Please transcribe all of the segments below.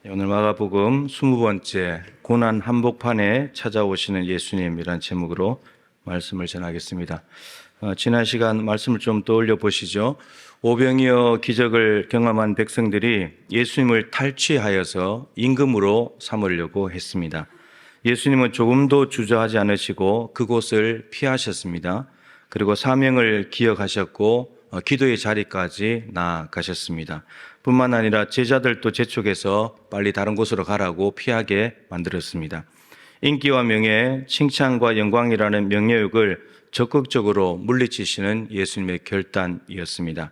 오늘 마가복음 20번째 고난 한복판에 찾아오시는 예수님이란 제목으로 말씀을 전하겠습니다. 지난 시간 말씀을 좀 떠올려 보시죠. 오병이어 기적을 경험한 백성들이 예수님을 탈취하여서 임금으로 삼으려고 했습니다. 예수님은 조금도 주저하지 않으시고 그곳을 피하셨습니다. 그리고 사명을 기억하셨고 기도의 자리까지 나아가셨습니다. 뿐만 아니라 제자들도 재촉해서 빨리 다른 곳으로 가라고 피하게 만들었습니다. 인기와 명예, 칭찬과 영광이라는 명예욕을 적극적으로 물리치시는 예수님의 결단이었습니다.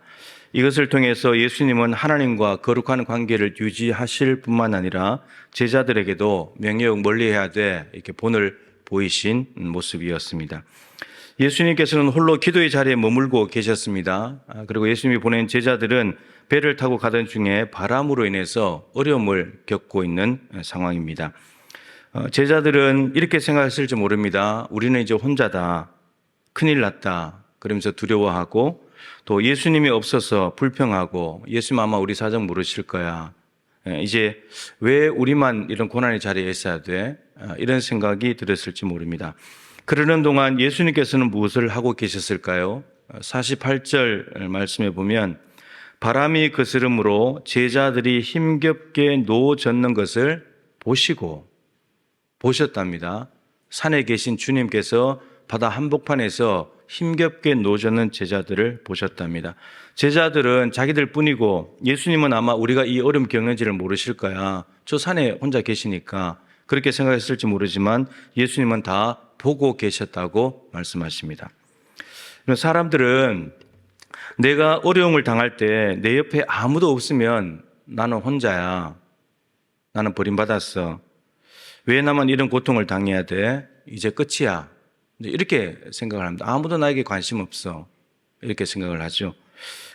이것을 통해서 예수님은 하나님과 거룩한 관계를 유지하실 뿐만 아니라 제자들에게도 명예욕 멀리해야 돼 이렇게 본을 보이신 모습이었습니다. 예수님께서는 홀로 기도의 자리에 머물고 계셨습니다. 그리고 예수님이 보낸 제자들은 배를 타고 가던 중에 바람으로 인해서 어려움을 겪고 있는 상황입니다. 제자들은 이렇게 생각했을지 모릅니다. 우리는 이제 혼자다, 큰일 났다 그러면서 두려워하고, 또 예수님이 없어서 불평하고, 예수님 아마 우리 사정 모르실 거야, 이제 왜 우리만 이런 고난의 자리에 있어야 돼, 이런 생각이 들었을지 모릅니다. 그러는 동안 예수님께서는 무엇을 하고 계셨을까요? 48절 말씀에 보면 바람이 거스름으로 제자들이 힘겹게 노젓는 것을 보셨답니다. 산에 계신 주님께서 바다 한복판에서 힘겹게 노젓는 제자들을 보셨답니다. 제자들은 자기들 뿐이고 예수님은 아마 우리가 이 어려움 겪는지를 모르실 거야, 저 산에 혼자 계시니까 그렇게 생각했을지 모르지만 예수님은 다 보고 계셨다고 말씀하십니다. 사람들은 내가 어려움을 당할 때 내 옆에 아무도 없으면 나는 혼자야, 나는 버림받았어, 왜 나만 이런 고통을 당해야 돼, 이제 끝이야, 이렇게 생각을 합니다. 아무도 나에게 관심 없어, 이렇게 생각을 하죠.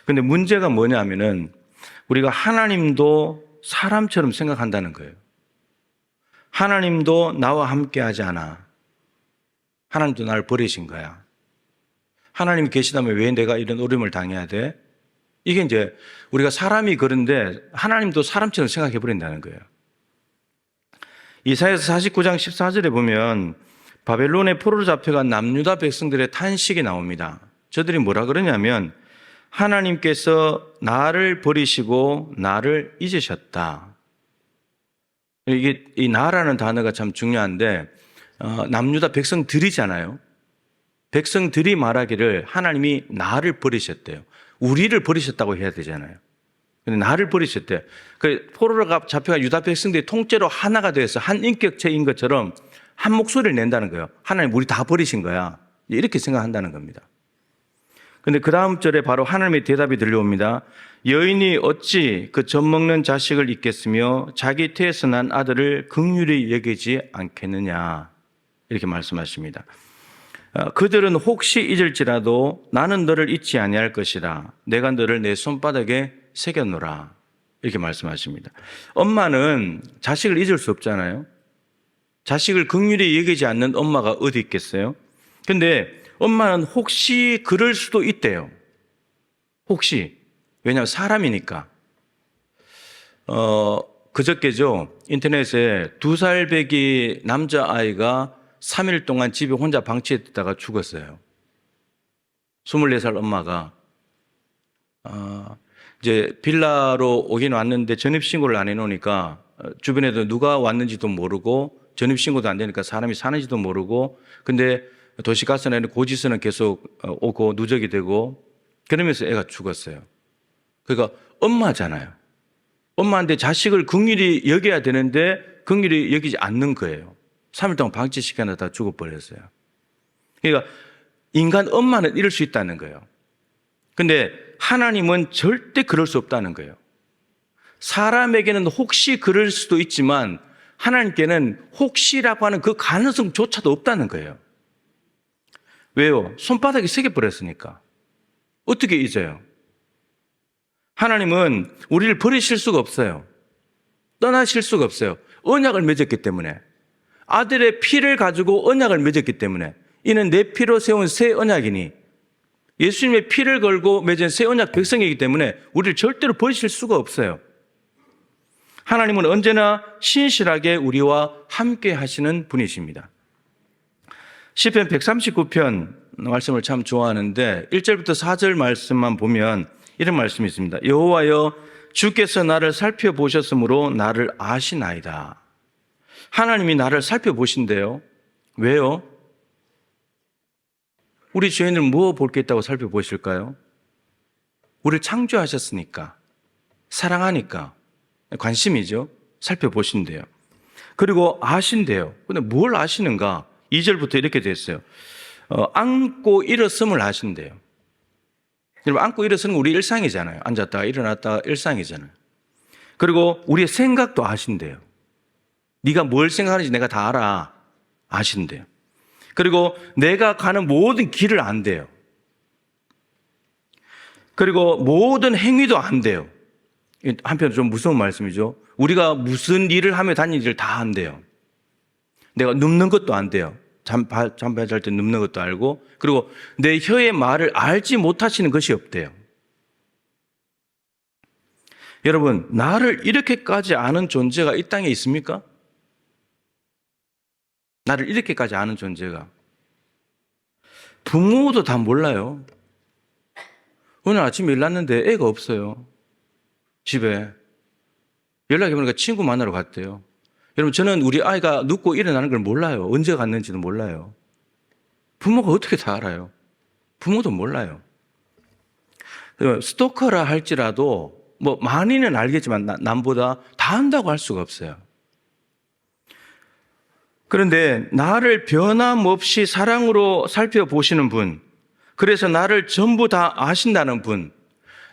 그런데 문제가 뭐냐면은 우리가 하나님도 사람처럼 생각한다는 거예요. 하나님도 나와 함께 하지 않아. 하나님도 나를 버리신 거야. 하나님이 계시다면 왜 내가 이런 어려움을 당해야 돼? 이게 이제 우리가 사람이 그런데 하나님도 사람처럼 생각해 버린다는 거예요. 이사야서 49장 14절에 보면 바벨론의 포로로 잡혀간 남유다 백성들의 탄식이 나옵니다. 저들이 뭐라 그러냐면 하나님께서 나를 버리시고 나를 잊으셨다. 이게 이 나라는 단어가 참 중요한데 남유다 백성들이잖아요. 백성들이 말하기를 하나님이 나를 버리셨대요. 우리를 버리셨다고 해야 되잖아요. 근데 나를 버리셨대. 그 포로로 잡혀간 유다 백성들이 통째로 하나가 되어서 한 인격체인 것처럼 한 목소리를 낸다는 거예요. 하나님 우리 다 버리신 거야, 이렇게 생각한다는 겁니다. 근데 그 다음 절에 바로 하나님의 대답이 들려옵니다. 여인이 어찌 그 젖먹는 자식을 잊겠으며 자기 태에서 난 아들을 긍휼히 여기지 않겠느냐, 이렇게 말씀하십니다. 그들은 혹시 잊을지라도 나는 너를 잊지 아니할 것이라, 내가 너를 내 손바닥에 새겨놓으라, 이렇게 말씀하십니다. 엄마는 자식을 잊을 수 없잖아요. 자식을 긍휼히 여기지 않는 엄마가 어디 있겠어요? 근데 엄마는 혹시 그럴 수도 있대요. 혹시. 왜냐하면 사람이니까. 그저께죠, 인터넷에 2살 배기 남자아이가 3일 동안 집에 혼자 방치했다가 죽었어요. 24살 엄마가 이제 빌라로 오긴 왔는데 전입신고를 안 해놓으니까 주변에도 누가 왔는지도 모르고 전입신고도 안 되니까 사람이 사는지도 모르고, 근데 도시가스나 고지서는 계속 오고 누적이 되고 그러면서 애가 죽었어요. 그러니까 엄마잖아요. 엄마한테 자식을 긍휼히 여겨야 되는데 긍휼히 여기지 않는 거예요. 3일 동안 방치시켜놨다가 죽어버렸어요. 그러니까 인간 엄마는 이럴 수 있다는 거예요. 근데 하나님은 절대 그럴 수 없다는 거예요. 사람에게는 혹시 그럴 수도 있지만 하나님께는 혹시라고 하는 그 가능성조차도 없다는 거예요. 왜요? 손바닥에 새겨버렸으니까. 어떻게 잊어요? 하나님은 우리를 버리실 수가 없어요. 떠나실 수가 없어요. 언약을 맺었기 때문에. 아들의 피를 가지고 언약을 맺었기 때문에. 이는 내 피로 세운 새 언약이니, 예수님의 피를 걸고 맺은 새 언약 백성이기 때문에 우리를 절대로 버리실 수가 없어요. 하나님은 언제나 신실하게 우리와 함께 하시는 분이십니다. 시편 139편 말씀을 참 좋아하는데 1절부터 4절 말씀만 보면 이런 말씀이 있습니다. 여호와여 주께서 나를 살펴보셨으므로 나를 아시나이다. 하나님이 나를 살펴보신대요. 왜요? 우리 죄인을 뭐 볼 게 있다고 살펴보실까요? 우리를 창조하셨으니까, 사랑하니까, 관심이죠. 살펴보신대요. 그리고 아신대요. 근데 뭘 아시는가? 2절부터 이렇게 됐어요. 안고 일어섬을 아신대요. 여러분, 안고 일어서는 우리 일상이잖아요. 앉았다가 일어났다가 일상이잖아요. 그리고 우리의 생각도 아신대요. 네가 뭘 생각하는지 내가 다 알아. 아신대요. 그리고 내가 가는 모든 길을 안대요. 그리고 모든 행위도 안대요. 한편 좀 무서운 말씀이죠. 우리가 무슨 일을 하며 다니는지를 다 안대요. 내가 눕는 것도 안대요. 잠바 잘 때 눕는 것도 알고, 그리고 내 혀의 말을 알지 못하시는 것이 없대요. 여러분, 나를 이렇게까지 아는 존재가 이 땅에 있습니까? 나를 이렇게까지 아는 존재가. 부모도 다 몰라요. 오늘 아침에 일났는데 애가 없어요. 집에. 연락해보니까 친구 만나러 갔대요. 여러분, 저는 우리 아이가 눕고 일어나는 걸 몰라요. 언제 갔는지도 몰라요. 부모가 어떻게 다 알아요? 부모도 몰라요. 스토커라 할지라도 뭐 많이는 알겠지만 남보다 다 안다고 할 수가 없어요. 그런데 나를 변함없이 사랑으로 살펴보시는 분, 그래서 나를 전부 다 아신다는 분,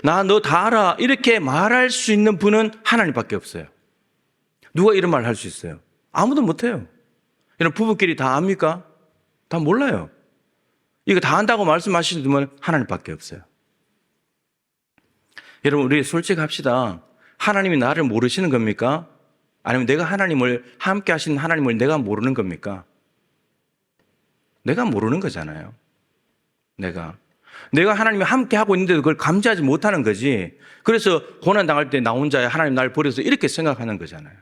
나 너 다 알아 이렇게 말할 수 있는 분은 하나님밖에 없어요. 누가 이런 말 할 수 있어요? 아무도 못해요. 여러분, 부부끼리 다 압니까? 다 몰라요. 이거 다 안다고 말씀하시는 분은 하나님밖에 없어요. 여러분, 우리 솔직합시다. 하나님이 나를 모르시는 겁니까? 아니면 내가 하나님을, 함께 하시는 하나님을 내가 모르는 겁니까? 내가 모르는 거잖아요. 내가 하나님이 함께 하고 있는데도 그걸 감지하지 못하는 거지. 그래서 고난 당할 때 나 혼자 하나님 날 버려서 이렇게 생각하는 거잖아요.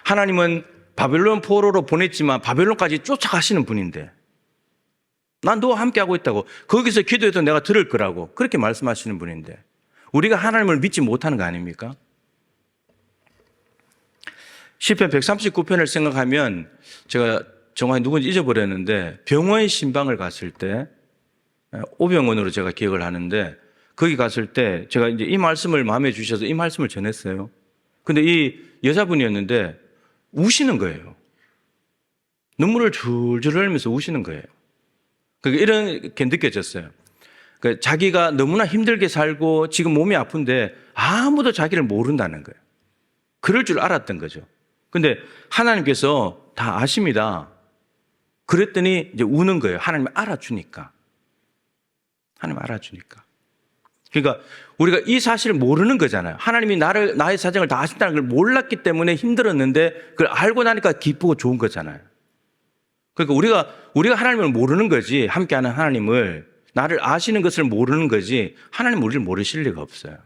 하나님은 바벨론 포로로 보냈지만 바벨론까지 쫓아가시는 분인데, 난 너와 함께 하고 있다고, 거기서 기도해도 내가 들을 거라고 그렇게 말씀하시는 분인데, 우리가 하나님을 믿지 못하는 거 아닙니까? 시편 139편을 생각하면, 제가 정확히 누군지 잊어버렸는데 병원 신방을 갔을 때, 오병원으로 제가 기억을 하는데, 거기 갔을 때 제가 이제 이 말씀을 마음에 주셔서 이 말씀을 전했어요. 근데 이 여자분이었는데 우시는 거예요. 눈물을 줄줄 흘리면서 우시는 거예요. 그게 이렇게 느껴졌어요. 그러니까 자기가 너무나 힘들게 살고 지금 몸이 아픈데 아무도 자기를 모른다는 거예요. 그럴 줄 알았던 거죠. 근데 하나님께서 다 아십니다. 그랬더니 이제 우는 거예요. 하나님이 알아주니까. 하나님 알아주니까. 그러니까 우리가 이 사실을 모르는 거잖아요. 하나님이 나의 사정을 다 아신다는 걸 몰랐기 때문에 힘들었는데 그걸 알고 나니까 기쁘고 좋은 거잖아요. 그러니까 우리가 하나님을 모르는 거지, 함께하는 하나님을, 나를 아시는 것을 모르는 거지, 하나님 우리를 모르실 리가 없어요.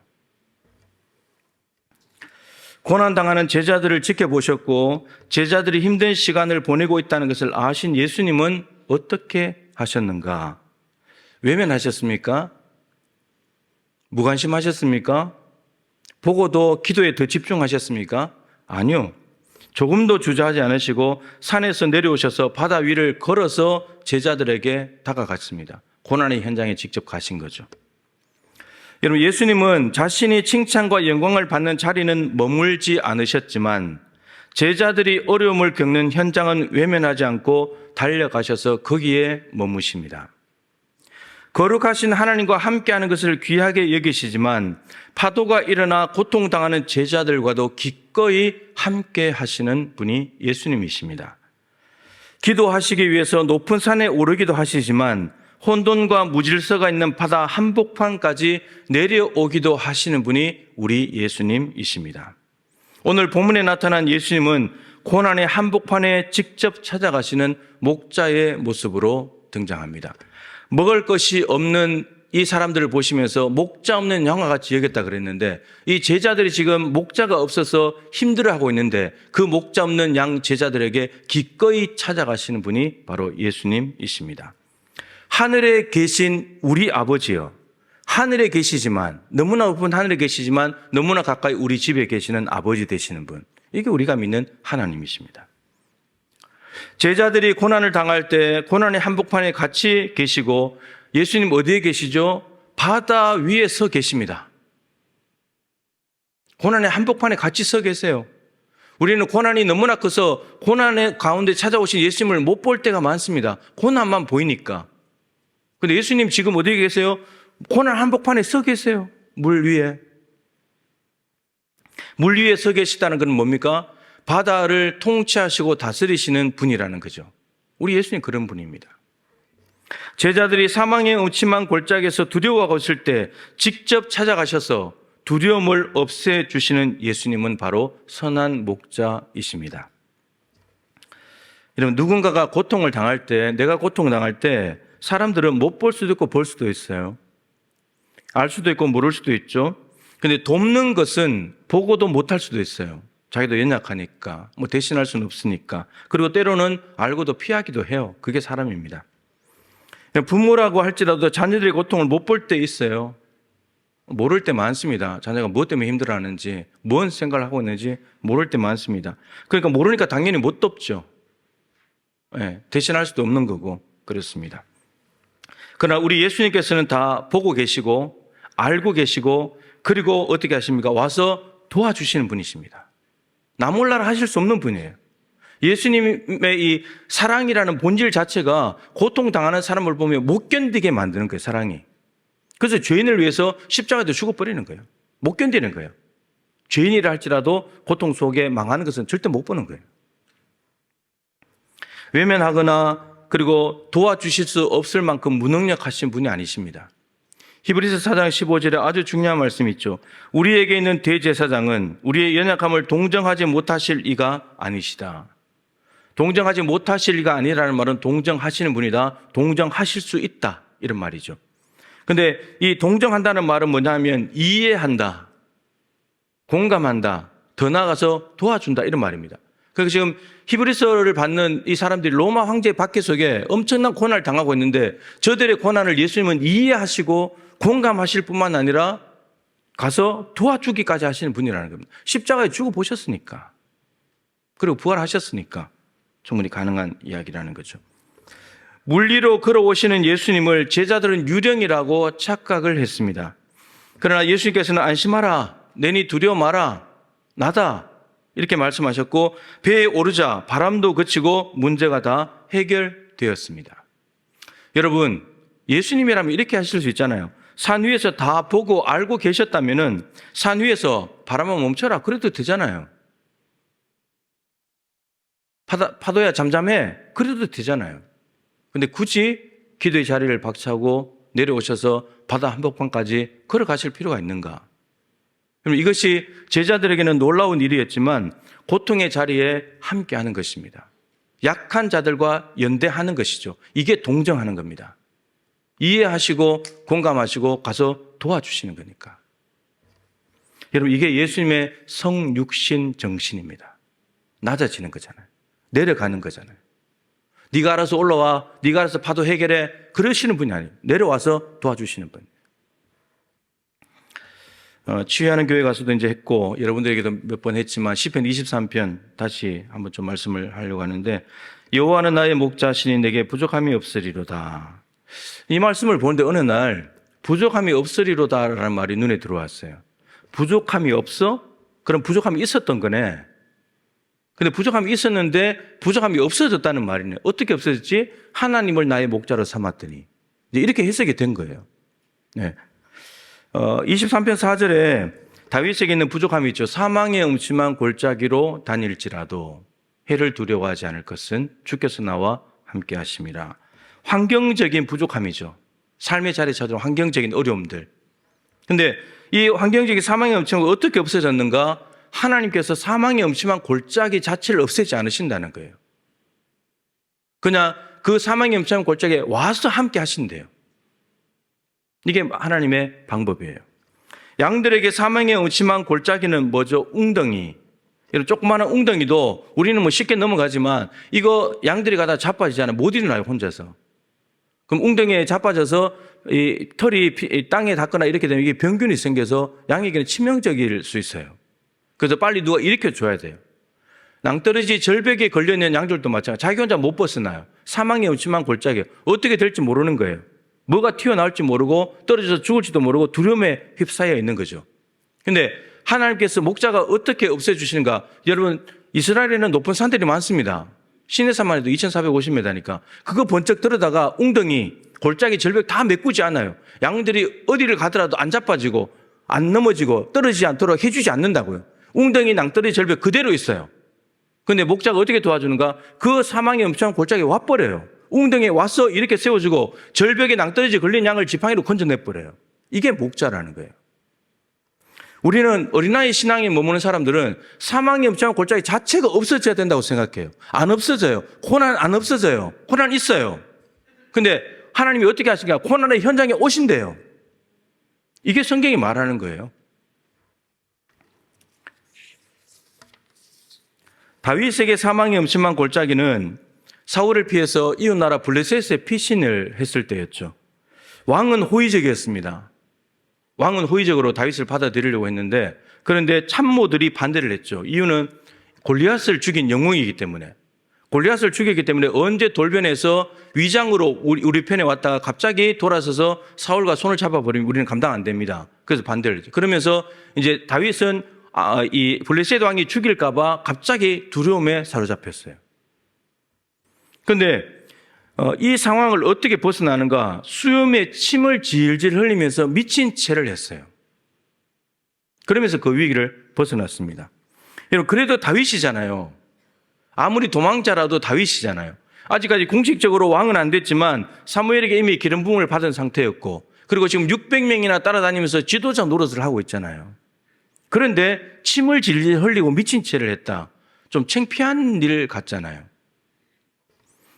고난당하는 제자들을 지켜보셨고 제자들이 힘든 시간을 보내고 있다는 것을 아신 예수님은 어떻게 하셨는가? 외면하셨습니까? 무관심하셨습니까? 보고도 기도에 더 집중하셨습니까? 아니요. 조금도 주저하지 않으시고 산에서 내려오셔서 바다 위를 걸어서 제자들에게 다가갔습니다. 고난의 현장에 직접 가신 거죠. 여러분, 예수님은 자신이 칭찬과 영광을 받는 자리는 머물지 않으셨지만 제자들이 어려움을 겪는 현장은 외면하지 않고 달려가셔서 거기에 머무십니다. 거룩하신 하나님과 함께하는 것을 귀하게 여기시지만 파도가 일어나 고통당하는 제자들과도 기꺼이 함께 하시는 분이 예수님이십니다. 기도하시기 위해서 높은 산에 오르기도 하시지만 혼돈과 무질서가 있는 바다 한복판까지 내려오기도 하시는 분이 우리 예수님이십니다. 오늘 본문에 나타난 예수님은 고난의 한복판에 직접 찾아가시는 목자의 모습으로 등장합니다. 먹을 것이 없는 이 사람들을 보시면서 목자 없는 양화같이 여겼다 그랬는데 이 제자들이 지금 목자가 없어서 힘들어하고 있는데 그 목자 없는 양 제자들에게 기꺼이 찾아가시는 분이 바로 예수님이십니다. 하늘에 계신 우리 아버지요. 하늘에 계시지만 너무나 높은 하늘에 계시지만 너무나 가까이 우리 집에 계시는 아버지 되시는 분. 이게 우리가 믿는 하나님이십니다. 제자들이 고난을 당할 때 고난의 한복판에 같이 계시고 예수님 어디에 계시죠? 바다 위에 서 계십니다. 고난의 한복판에 같이 서 계세요. 우리는 고난이 너무나 커서 고난의 가운데 찾아오신 예수님을 못 볼 때가 많습니다. 고난만 보이니까. 근데 예수님 지금 어디에 계세요? 고난 한복판에 서 계세요. 물 위에. 물 위에 서 계시다는 건 뭡니까? 바다를 통치하시고 다스리시는 분이라는 거죠. 우리 예수님 그런 분입니다. 제자들이 사망의 음침한 골짜기에서 두려워하고 있을 때 직접 찾아가셔서 두려움을 없애주시는 예수님은 바로 선한 목자이십니다. 여러분, 누군가가 고통을 당할 때, 내가 고통을 당할 때 사람들은 못 볼 수도 있고 볼 수도 있어요. 알 수도 있고 모를 수도 있죠. 근데 돕는 것은 보고도 못할 수도 있어요. 자기도 연약하니까, 대신할 수는 없으니까. 그리고 때로는 알고도 피하기도 해요. 그게 사람입니다. 부모라고 할지라도 자녀들의 고통을 못 볼 때 있어요. 모를 때 많습니다. 자녀가 무엇 때문에 힘들어하는지, 뭔 생각을 하고 있는지 모를 때 많습니다. 그러니까 모르니까 당연히 못 돕죠. 대신할 수도 없는 거고 그렇습니다. 그러나 우리 예수님께서는 다 보고 계시고 알고 계시고 그리고 어떻게 하십니까? 와서 도와주시는 분이십니다. 나 몰라라 하실 수 없는 분이에요. 예수님의 이 사랑이라는 본질 자체가 고통당하는 사람을 보면 못 견디게 만드는 거예요, 사랑이. 그래서 죄인을 위해서 십자가에 죽어버리는 거예요. 못 견디는 거예요. 죄인이라 할지라도 고통 속에 망하는 것은 절대 못 보는 거예요. 외면하거나 그리고 도와주실 수 없을 만큼 무능력하신 분이 아니십니다. 히브리서 4장 15절에 아주 중요한 말씀이 있죠. 우리에게 있는 대제사장은 우리의 연약함을 동정하지 못하실 이가 아니시다. 동정하지 못하실 이가 아니라는 말은 동정하시는 분이다. 동정하실 수 있다. 이런 말이죠. 근데 이 동정한다는 말은 뭐냐면 이해한다. 공감한다. 더 나아가서 도와준다. 이런 말입니다. 그래서 지금 히브리서를 받는 이 사람들이 로마 황제의 박해 속에 엄청난 고난을 당하고 있는데 저들의 고난을 예수님은 이해하시고 공감하실 뿐만 아니라 가서 도와주기까지 하시는 분이라는 겁니다. 십자가에 죽어보셨으니까. 그리고 부활하셨으니까 충분히 가능한 이야기라는 거죠. 물리로 걸어오시는 예수님을 제자들은 유령이라고 착각을 했습니다. 그러나 예수님께서는 안심하라. 내니 두려워 마라. 나다. 이렇게 말씀하셨고 배에 오르자 바람도 그치고 문제가 다 해결되었습니다. 여러분, 예수님이라면 이렇게 하실 수 있잖아요. 산 위에서 다 보고 알고 계셨다면은 산 위에서 바람아 멈춰라. 그래도 되잖아요. 파도야 잠잠해. 그래도 되잖아요. 근데 굳이 기도의 자리를 박차고 내려오셔서 바다 한복판까지 걸어가실 필요가 있는가? 이것이 제자들에게는 놀라운 일이었지만 고통의 자리에 함께하는 것입니다. 약한 자들과 연대하는 것이죠. 이게 동정하는 겁니다. 이해하시고 공감하시고 가서 도와주시는 거니까. 여러분, 이게 예수님의 성육신 정신입니다. 낮아지는 거잖아요. 내려가는 거잖아요. 네가 알아서 올라와, 네가 알아서 파도 해결해, 그러시는 분이 아니에요. 내려와서 도와주시는 분. 치유하는 교회 가서도 이제 했고 여러분들에게도 몇 번 했지만 시편 23편 다시 한번 좀 말씀을 하려고 하는데 여호와는 나의 목자시니 내게 부족함이 없으리로다. 이 말씀을 보는데 어느 날 부족함이 없으리로다라는 말이 눈에 들어왔어요. 부족함이 없어? 그럼 부족함이 있었던 거네. 근데 부족함이 있었는데 부족함이 없어졌다는 말이네. 어떻게 없어졌지? 하나님을 나의 목자로 삼았더니 이제 이렇게 해석이 된 거예요. 네. 23편 4절에 다윗에게 있는 부족함이 있죠. 사망의 음침한 골짜기로 다닐지라도 해를 두려워하지 않을 것은 주께서 나와 함께 하심이라. 환경적인 부족함이죠. 삶의 자리에 찾아온 환경적인 어려움들. 근데 이 환경적인 사망의 음침함이 어떻게 없어졌는가? 하나님께서 사망의 음침한 골짜기 자체를 없애지 않으신다는 거예요. 그냥 그 사망의 음침한 골짜기에 와서 함께 하신대요. 이게 하나님의 방법이에요. 양들에게 사망의 음침한 골짜기는 뭐죠? 웅덩이. 이런 조그마한 웅덩이도 우리는 뭐 쉽게 넘어가지만 이거 양들이 가다 자빠지잖아요. 못 일어나요, 혼자서. 그럼 웅덩이에 자빠져서 이 털이 땅에 닿거나 이렇게 되면 이게 병균이 생겨서 양에게는 치명적일 수 있어요. 그래서 빨리 누가 일으켜줘야 돼요. 낭떠러지 절벽에 걸려있는 양들도 마찬가지로 자기 혼자 못 벗어나요. 사망의 음침한 골짜기. 어떻게 될지 모르는 거예요. 뭐가 튀어나올지 모르고 떨어져서 죽을지도 모르고 두려움에 휩싸여 있는 거죠. 근데 하나님께서 목자가 어떻게 없애주시는가? 여러분, 이스라엘에는 높은 산들이 많습니다. 시내산만 해도 2450m니까. 그거 번쩍 들어다가 웅덩이, 골짜기, 절벽 다 메꾸지 않아요. 양들이 어디를 가더라도 안 자빠지고 안 넘어지고 떨어지지 않도록 해주지 않는다고요. 웅덩이, 낭떠러지, 절벽 그대로 있어요. 근데 목자가 어떻게 도와주는가? 그 사망의 엄청난 골짜기에 와버려요. 웅덩이에 와서 이렇게 세워주고 절벽에 낭떠러지 걸린 양을 지팡이로 건져내버려요. 이게 목자라는 거예요. 우리는 어린아이 신앙에 머무는 사람들은 사망의 엄청난 골짜기 자체가 없어져야 된다고 생각해요. 안 없어져요. 고난 안 없어져요. 고난 있어요. 근데 하나님이 어떻게 하시냐? 고난의 현장에 오신대요. 이게 성경이 말하는 거예요. 다윗에게 사망의 음침한 골짜기는 사울을 피해서 이웃나라 블레셋에 피신을 했을 때였죠. 왕은 호의적이었습니다. 왕은 호의적으로 다윗을 받아들이려고 했는데 그런데 참모들이 반대를 했죠. 이유는 골리앗을 죽인 영웅이기 때문에. 골리앗을 죽였기 때문에 언제 돌변해서 위장으로 우리 편에 왔다가 갑자기 돌아서서 사울과 손을 잡아버리면 우리는 감당 안 됩니다. 그래서 반대를 했죠. 그러면서 이제 다윗은 이 블레셋 왕이 죽일까봐 갑자기 두려움에 사로잡혔어요. 그런데 이 상황을 어떻게 벗어나는가? 수염에 침을 질질 흘리면서 미친 채를 했어요. 그러면서 그 위기를 벗어났습니다. 여러분, 그래도 다윗이잖아요. 아무리 도망자라도 다윗이잖아요. 아직까지 공식적으로 왕은 안 됐지만 사무엘에게 이미 기름 부음을 받은 상태였고 그리고 지금 600명이나 따라다니면서 지도자 노릇을 하고 있잖아요. 그런데 침을 질질 흘리고 미친 채를 했다. 좀 창피한 일 같잖아요.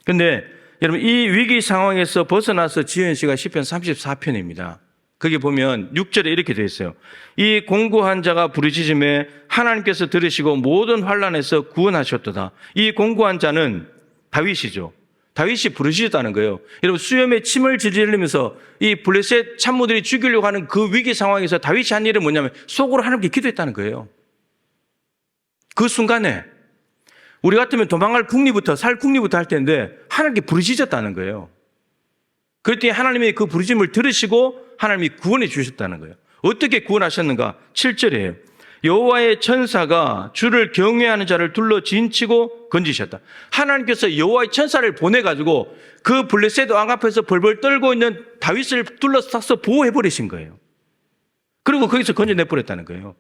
그런데 여러분, 이 위기 상황에서 벗어나서 지은 시가 시편 34편입니다. 거기 보면 6절에 이렇게 되어 있어요. 이 공고한 자가 부르짖음에 하나님께서 들으시고 모든 환난에서 구원하셨도다. 이 공고한 자는 다윗이죠. 다윗이 부르짖었다는 거예요. 여러분, 수염에 침을 질질 흘리면서 이 블레셋 참모들이 죽이려고 하는 그 위기 상황에서 다윗이 한 일은 뭐냐면 속으로 하나님께 기도했다는 거예요. 그 순간에 우리 같으면 도망갈 궁리부터 살 궁리부터 할 텐데 하나님께 부르짖었다는 거예요. 그랬더니 하나님이 그 부르짖음을 들으시고 하나님이 구원해 주셨다는 거예요. 어떻게 구원하셨는가? 7절이에요. 여호와의 천사가 주를 경외하는 자를 둘러 진치고 건지셨다. 하나님께서 여호와의 천사를 보내가지고 그 블레셋 왕 앞에서 벌벌 떨고 있는 다윗을 둘러싸서 보호해버리신 거예요. 그리고 거기서 건져내버렸다는 거예요.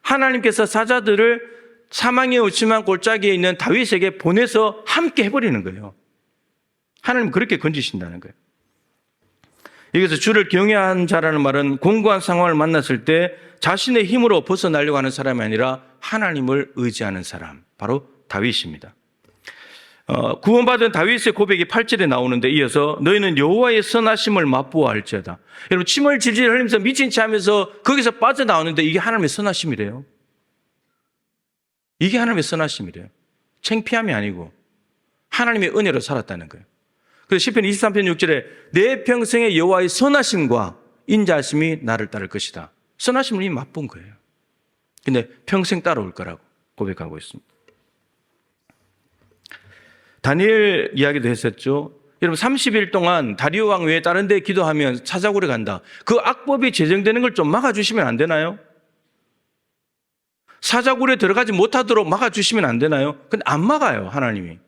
하나님께서 사자들을 사망의 음침한 골짜기에 있는 다윗에게 보내서 함께 해버리는 거예요. 하나님 그렇게 건지신다는 거예요. 여기서 주를 경외한 자라는 말은 공고한 상황을 만났을 때 자신의 힘으로 벗어나려고 하는 사람이 아니라 하나님을 의지하는 사람, 바로 다윗입니다. 구원받은 다윗의 고백이 8절에 나오는데 이어서 너희는 여호와의 선하심을 맛보아 알지어다. 여러분, 침을 질질 흘리면서 미친 채 하면서 거기서 빠져나오는데 이게 하나님의 선하심이래요. 이게 하나님의 선하심이래요. 창피함이 아니고 하나님의 은혜로 살았다는 거예요. 그래서 시편 23편 6절에 내 평생의 여호와의 선하심과 인자하심이 나를 따를 것이다. 선하심을 이미 맛본 거예요. 근데 평생 따라올 거라고 고백하고 있습니다. 다니엘 이야기도 했었죠. 여러분, 30일 동안 다리오 왕 외에 다른 데 기도하면 사자굴에 간다. 그 악법이 제정되는 걸 좀 막아주시면 안 되나요? 사자굴에 들어가지 못하도록 막아주시면 안 되나요? 근데 안 막아요, 하나님이.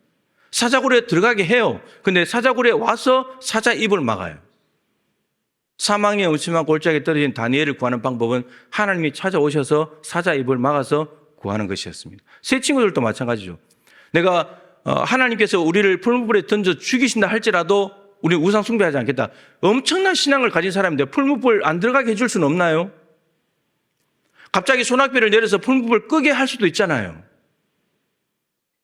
사자굴에 들어가게 해요. 근데 사자굴에 와서 사자 입을 막아요. 사망의 음침한 골짜기에 떨어진 다니엘을 구하는 방법은 하나님이 찾아오셔서 사자 입을 막아서 구하는 것이었습니다. 새 친구들도 마찬가지죠. 내가 하나님께서 우리를 풀무불에 던져 죽이신다 할지라도 우리는 우상 숭배하지 않겠다. 엄청난 신앙을 가진 사람인데 풀무불 안 들어가게 해줄 수는 없나요? 갑자기 소낙비를 내려서 풀무불 끄게 할 수도 있잖아요.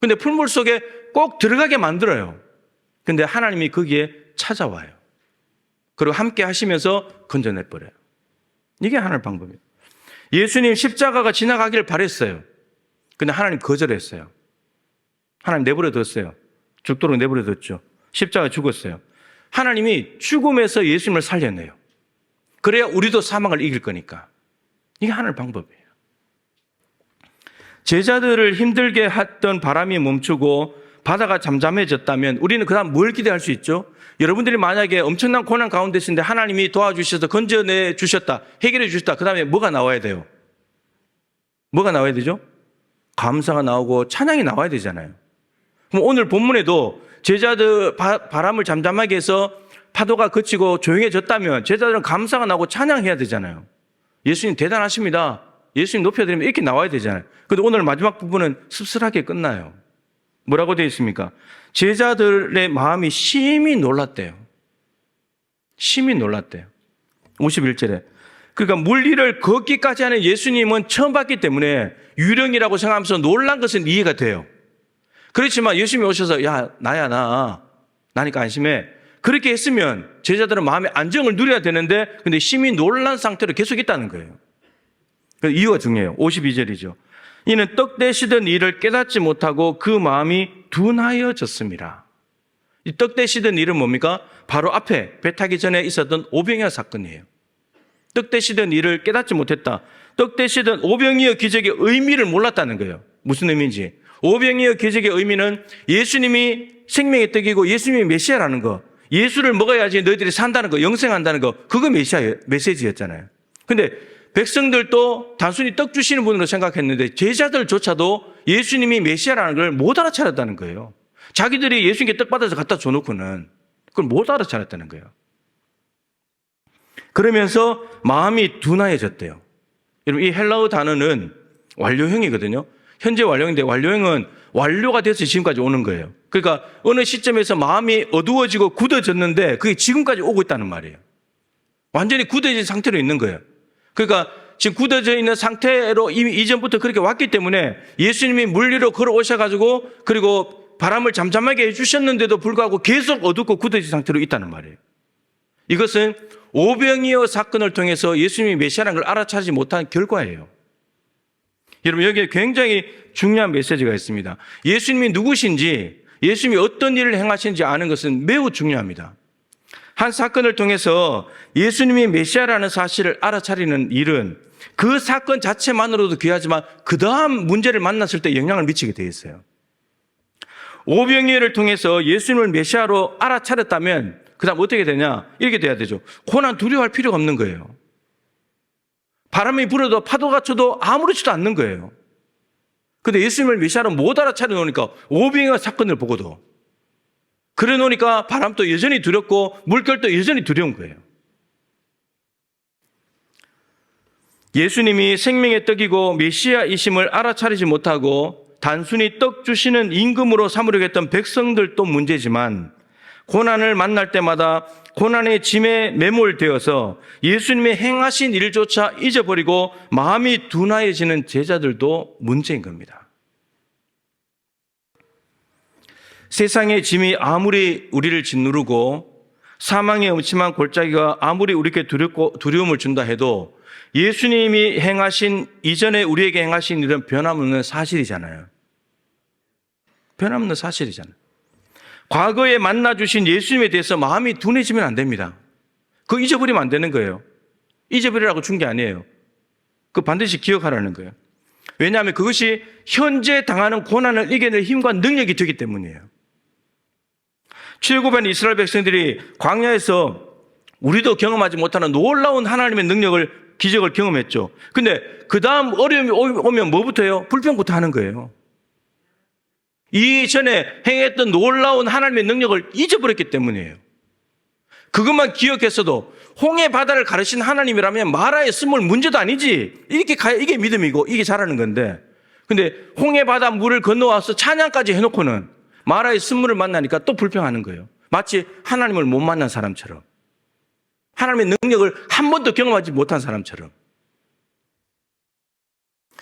근데 풀물 속에 꼭 들어가게 만들어요. 근데 하나님이 거기에 찾아와요. 그리고 함께 하시면서 건져내버려요. 이게 하나님의 방법이에요. 예수님 십자가가 지나가기를 바랬어요. 근데 하나님 거절했어요. 하나님 내버려뒀어요. 죽도록 내버려뒀죠. 십자가 죽었어요. 하나님이 죽음에서 예수님을 살려내요. 그래야 우리도 사망을 이길 거니까. 이게 하나님의 방법이에요. 제자들을 힘들게 했던 바람이 멈추고 바다가 잠잠해졌다면 우리는 그 다음 뭘 기대할 수 있죠? 여러분들이 만약에 엄청난 고난 가운데 있는데 하나님이 도와주셔서 건져내 주셨다, 해결해 주셨다. 그 다음에 뭐가 나와야 돼요? 뭐가 나와야 되죠? 감사가 나오고 찬양이 나와야 되잖아요. 그럼 오늘 본문에도 제자들 바람을 잠잠하게 해서 파도가 그치고 조용해졌다면 제자들은 감사가 나오고 찬양해야 되잖아요. 예수님 대단하십니다. 예수님 높여드리면 이렇게 나와야 되잖아요. 그런데 오늘 마지막 부분은 씁쓸하게 끝나요. 뭐라고 되어 있습니까? 제자들의 마음이 심히 놀랐대요. 심히 놀랐대요. 51절에. 그러니까 물리를 걷기까지 하는 예수님은 처음 봤기 때문에 유령이라고 생각하면서 놀란 것은 이해가 돼요. 그렇지만 예수님이 오셔서 야 나야 나니까 안심해. 그렇게 했으면 제자들은 마음의 안정을 누려야 되는데 근데 심히 놀란 상태로 계속 있다는 거예요. 그 이유가 중요해요. 52절이죠. 이는 떡 대시던 일을 깨닫지 못하고 그 마음이 둔하여졌습니다. 이 떡 대시던 일은 뭡니까? 바로 앞에 배 타기 전에 있었던 오병이어 사건이에요. 떡 대시던 일을 깨닫지 못했다. 떡 대시던 오병이어 기적의 의미를 몰랐다는 거예요. 무슨 의미인지. 오병이어 기적의 의미는 예수님이 생명의 떡이고 예수님이 메시아라는 거, 예수를 먹어야지 너희들이 산다는 거, 영생한다는 거, 그거 메시지였잖아요. 근데 백성들도 단순히 떡 주시는 분으로 생각했는데 제자들조차도 예수님이 메시아라는 걸 못 알아차렸다는 거예요. 자기들이 예수님께 떡 받아서 갖다 줘놓고는 그걸 못 알아차렸다는 거예요. 그러면서 마음이 둔하여졌대요. 여러분, 이 헬라어 단어는 완료형이거든요. 현재 완료형인데 완료형은 완료가 돼서 지금까지 오는 거예요. 그러니까 어느 시점에서 마음이 어두워지고 굳어졌는데 그게 지금까지 오고 있다는 말이에요. 완전히 굳어진 상태로 있는 거예요. 그러니까 지금 굳어져 있는 상태로 이미 이전부터 그렇게 왔기 때문에 예수님이 물 위로 걸어오셔가지고 그리고 바람을 잠잠하게 해주셨는데도 불구하고 계속 어둡고 굳어진 상태로 있다는 말이에요. 이것은 오병이어 사건을 통해서 예수님이 메시아라는 걸 알아차리지 못한 결과예요. 여러분, 여기에 굉장히 중요한 메시지가 있습니다. 예수님이 누구신지, 예수님이 어떤 일을 행하시는지 아는 것은 매우 중요합니다. 한 사건을 통해서 예수님이 메시아라는 사실을 알아차리는 일은 그 사건 자체만으로도 귀하지만 그 다음 문제를 만났을 때 영향을 미치게 되어 있어요. 오병이어를 통해서 예수님을 메시아로 알아차렸다면 그 다음 어떻게 되냐? 이렇게 돼야 되죠. 고난 두려워할 필요가 없는 거예요. 바람이 불어도 파도가 쳐도 아무렇지도 않는 거예요. 근데 예수님을 메시아로 못 알아차려 놓으니까 오병이어 사건을 보고도 그래 놓으니까 바람도 여전히 두렵고 물결도 여전히 두려운 거예요. 예수님이 생명의 떡이고 메시아이심을 알아차리지 못하고 단순히 떡 주시는 임금으로 삼으려고 했던 백성들도 문제지만 고난을 만날 때마다 고난의 짐에 매몰되어서 예수님의 행하신 일조차 잊어버리고 마음이 둔하여지는 제자들도 문제인 겁니다. 세상의 짐이 아무리 우리를 짓누르고 사망의 음침한 골짜기가 아무리 우리에게 두려움을 준다 해도 예수님이 행하신 이전에 우리에게 행하신 일은 변함없는 사실이잖아요. 변함없는 사실이잖아요. 과거에 만나주신 예수님에 대해서 마음이 둔해지면 안 됩니다. 그거 잊어버리면 안 되는 거예요. 잊어버리라고 준 게 아니에요. 그거 반드시 기억하라는 거예요. 왜냐하면 그것이 현재 당하는 고난을 이겨낼 힘과 능력이 되기 때문이에요. 출애굽한 이스라엘 백성들이 광야에서 우리도 경험하지 못하는 놀라운 하나님의 능력을, 기적을 경험했죠. 근데 그 다음 어려움이 오면 뭐부터 해요? 불평부터 하는 거예요. 이전에 행했던 놀라운 하나님의 능력을 잊어버렸기 때문이에요. 그것만 기억했어도 홍해 바다를 가르신 하나님이라면 마라의 쓴물 문제도 아니지. 이렇게 가야 이게 믿음이고 이게 잘하는 건데. 근데 홍해 바다 물을 건너와서 찬양까지 해놓고는 마라의 쓴물을 만나니까 또 불평하는 거예요. 마치 하나님을 못 만난 사람처럼. 하나님의 능력을 한 번도 경험하지 못한 사람처럼.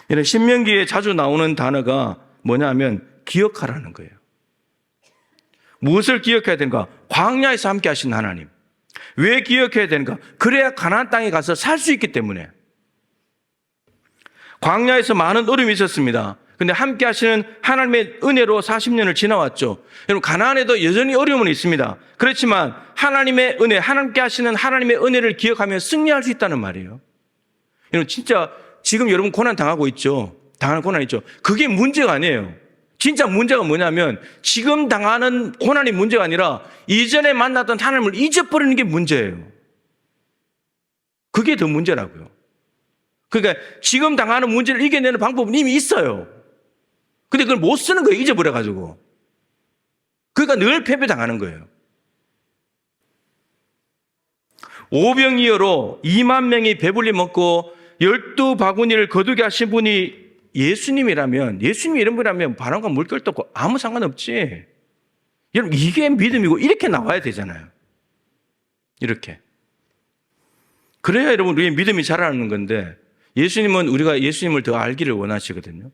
이런 신명기에 자주 나오는 단어가 뭐냐면 기억하라는 거예요. 무엇을 기억해야 되는가? 광야에서 함께 하신 하나님. 왜 기억해야 되는가? 그래야 가나안 땅에 가서 살 수 있기 때문에. 광야에서 많은 어려움이 있었습니다. 근데 함께 하시는 하나님의 은혜로 40년을 지나왔죠. 여러분, 가나안에도 여전히 어려움은 있습니다. 그렇지만 하나님의 은혜, 함께 하시는 하나님의 은혜를 기억하며 승리할 수 있다는 말이에요. 여러분, 진짜 지금 여러분 고난 당하고 있죠. 당하는 고난 있죠. 그게 문제가 아니에요. 진짜 문제가 뭐냐면 지금 당하는 고난이 문제가 아니라 이전에 만났던 하나님을 잊어버리는 게 문제예요. 그게 더 문제라고요. 그러니까 지금 당하는 문제를 이겨내는 방법은 이미 있어요. 근데 그걸 못 쓰는 거예요. 잊어버려가지고. 그러니까 늘 패배당하는 거예요. 오병이어로 2만 명이 배불리 먹고 12바구니를 거두게 하신 분이 예수님이라면, 예수님이 이런 분이라면 바람과 물결도 없고 아무 상관없지. 여러분, 이게 믿음이고 이렇게 나와야 되잖아요. 이렇게. 그래야 여러분 우리의 믿음이 자라는 건데, 예수님은 우리가 예수님을 더 알기를 원하시거든요.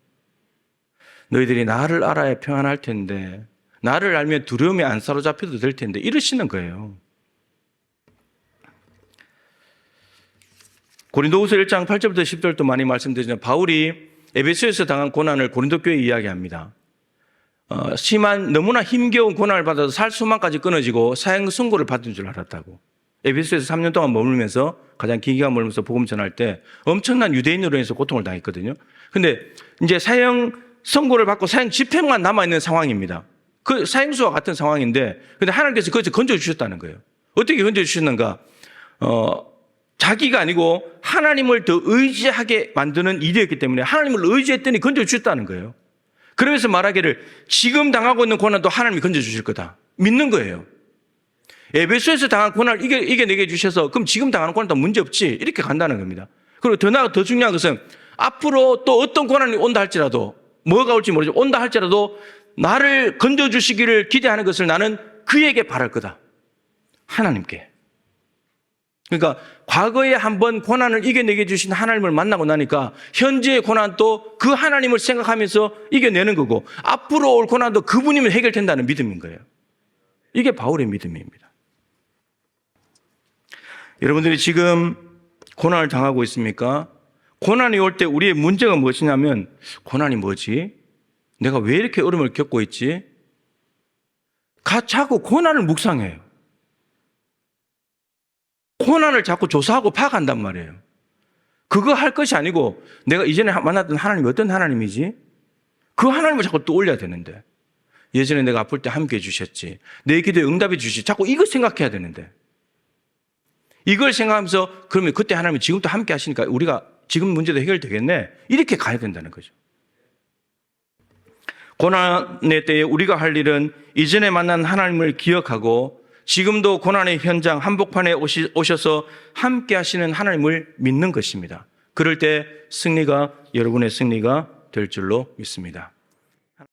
너희들이 나를 알아야 평안할 텐데, 나를 알면 두려움에 안 사로잡혀도 될 텐데, 이러시는 거예요. 고린도후서 1장 8절부터 10절도 많이 말씀드리지만, 바울이 에베소에서 당한 고난을 고린도 교회에 이야기합니다. 심한 너무나 힘겨운 고난을 받아서 살 수만까지 끊어지고 사형 선고를 받은 줄 알았다고. 에베소에서 3년 동안 머물면서, 가장 긴 기간 머물면서 복음 전할 때 엄청난 유대인으로 인해서 고통을 당했거든요. 근데 이제 사형 선고를 받고 사형 집행만 남아있는 상황입니다. 그 사형수와 같은 상황인데, 근데 하나님께서 그것을 건져주셨다는 거예요. 어떻게 건져주셨는가? 자기가 아니고 하나님을 더 의지하게 만드는 일이었기 때문에 하나님을 의지했더니 건져주셨다는 거예요. 그러면서 말하기를 지금 당하고 있는 고난도 하나님이 건져주실 거다. 믿는 거예요. 에베소에서 당한 고난을 이겨내게 해주셔서 그럼 지금 당하는 고난도 문제없지. 이렇게 간다는 겁니다. 그리고 더 중요한 것은 앞으로 또 어떤 고난이 온다 할지라도, 뭐가 올지 모르지만 온다 할지라도 나를 건져주시기를 기대하는 것을 나는 그에게 바랄 거다. 하나님께. 그러니까 과거에 한번 고난을 이겨내게 해주신 하나님을 만나고 나니까 현재의 고난도 그 하나님을 생각하면서 이겨내는 거고, 앞으로 올 고난도 그분이면 해결된다는 믿음인 거예요. 이게 바울의 믿음입니다. 여러분들이 지금 고난을 당하고 있습니까? 고난이 올 때 우리의 문제가 무엇이냐면, 고난이 뭐지? 내가 왜 이렇게 어려움을 겪고 있지? 자꾸 고난을 묵상해요. 고난을 자꾸 조사하고 파악한단 말이에요. 그거 할 것이 아니고 내가 이전에 만났던 하나님이 어떤 하나님이지? 그 하나님을 자꾸 떠올려야 되는데, 예전에 내가 아플 때 함께 해주셨지, 내 기도에 응답해 주시지, 자꾸 이거 생각해야 되는데, 이걸 생각하면서 그러면 그때 하나님이 지금도 함께 하시니까 우리가 지금 문제도 해결되겠네, 이렇게 가야 된다는 거죠. 고난의 때에 우리가 할 일은 이전에 만난 하나님을 기억하고 지금도 고난의 현장 한복판에 오셔서 함께 하시는 하나님을 믿는 것입니다. 그럴 때 여러분의 승리가 될 줄로 믿습니다.